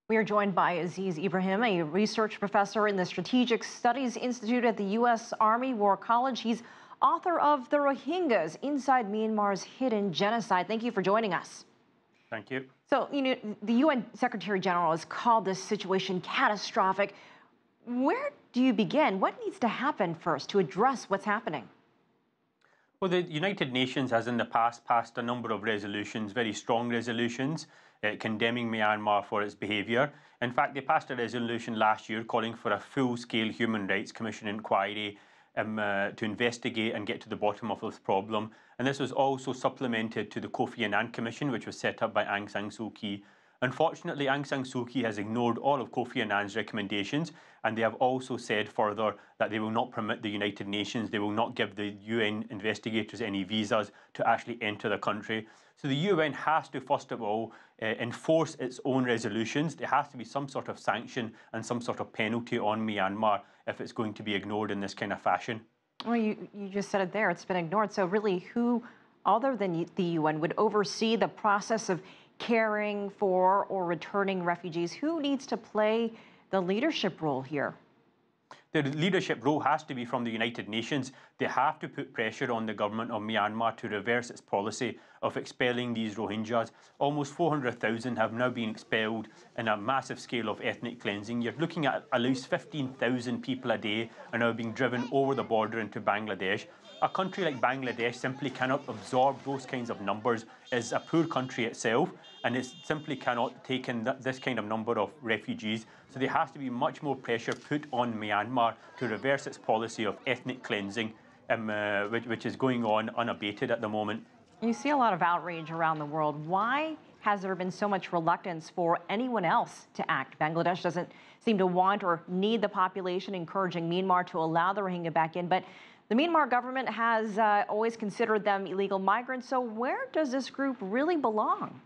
We are joined by Azeem Ibrahim, a research professor in the Strategic Studies Institute at the U.S. Army War College. He's author of The Rohingyas, Inside Myanmar's Hidden Genocide. Thank you for joining us. Thank you. So, the UN Secretary General has called this situation catastrophic. Where do you begin? What needs to happen first to address what's happening? Well, the United Nations has in the past passed a number of resolutions, very strong resolutions, condemning Myanmar for its behaviour. In fact, they passed a resolution last year calling for a full-scale Human Rights Commission inquiry to investigate and get to the bottom of this problem. And this was also supplemented to the Kofi Annan Commission, which was set up by Aung San Suu Kyi. Unfortunately, Aung San Suu Kyi has ignored all of Kofi Annan's recommendations, and they have also said further that they will not permit the United Nations, they will not give the UN investigators any visas to actually enter the country. So the UN has to, first of all, enforce its own resolutions. There has to be some sort of sanction and some sort of penalty on Myanmar if it's going to be ignored in this kind of fashion. Well, you just said it there, it's been ignored. So really, who other than the UN would oversee the process of caring for or returning refugees? Who needs to play the leadership role here? The leadership role has to be from the United Nations. They have to put pressure on the government of Myanmar to reverse its policy of expelling these Rohingyas. Almost 400,000 have now been expelled in a massive scale of ethnic cleansing. You're looking at least 15,000 people a day are now being driven over the border into Bangladesh. A country like Bangladesh simply cannot absorb those kinds of numbers. It's a poor country itself, and it simply cannot take in this kind of number of refugees. So there has to be much more pressure put on Myanmar to reverse its policy of ethnic cleansing, which is going on unabated at the moment. You see a lot of outrage around the world. Why has there been so much reluctance for anyone else to act? Bangladesh doesn't seem to want or need the population encouraging Myanmar to allow the Rohingya back in, but the Myanmar government has always considered them illegal migrants. So where does this group really belong?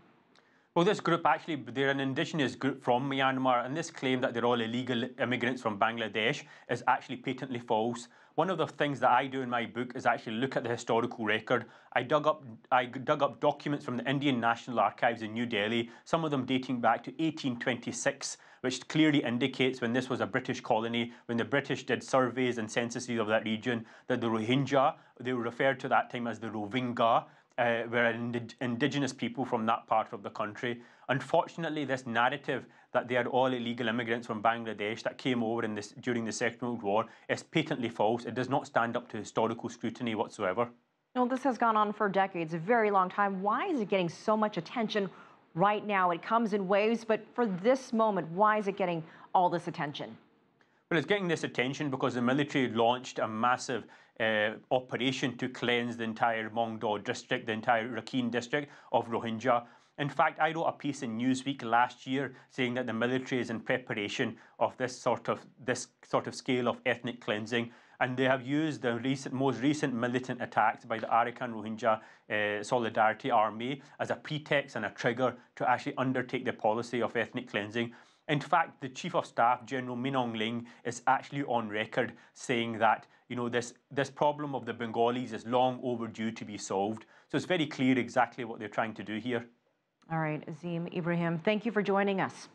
Well, this group actually, they're an indigenous group from Myanmar, and this claim that they're all illegal immigrants from Bangladesh is actually patently false. One of the things that I do in my book is actually look at the historical record. I dug up documents from the Indian National Archives in New Delhi, some of them dating back to 1826, which clearly indicates when this was a British colony, when the British did surveys and censuses of that region, that the Rohingya, they were referred to that time as the Rohingya, were indigenous people from that part of the country. Unfortunately, this narrative that they are all illegal immigrants from Bangladesh that came over during the Second World War is patently false. It does not stand up to historical scrutiny whatsoever. Well, this has gone on for decades, a very long time. Why is it getting so much attention right now? It comes in waves, but for this moment, why is it getting all this attention? Well, it's getting this attention because the military launched a massive operation to cleanse the entire Mongdo district, the entire Rakhine district of Rohingya. In fact, I wrote a piece in Newsweek last year saying that the military is in preparation of this sort of scale of ethnic cleansing, and they have used the most recent militant attacks by the Arakan Rohingya Solidarity Army as a pretext and a trigger to actually undertake the policy of ethnic cleansing. In fact, the Chief of Staff, General Min Aung Hlaing, is actually on record saying that this problem of the Bengalis is long overdue to be solved. So it's very clear exactly what they're trying to do here. All right, Azeem Ibrahim, thank you for joining us.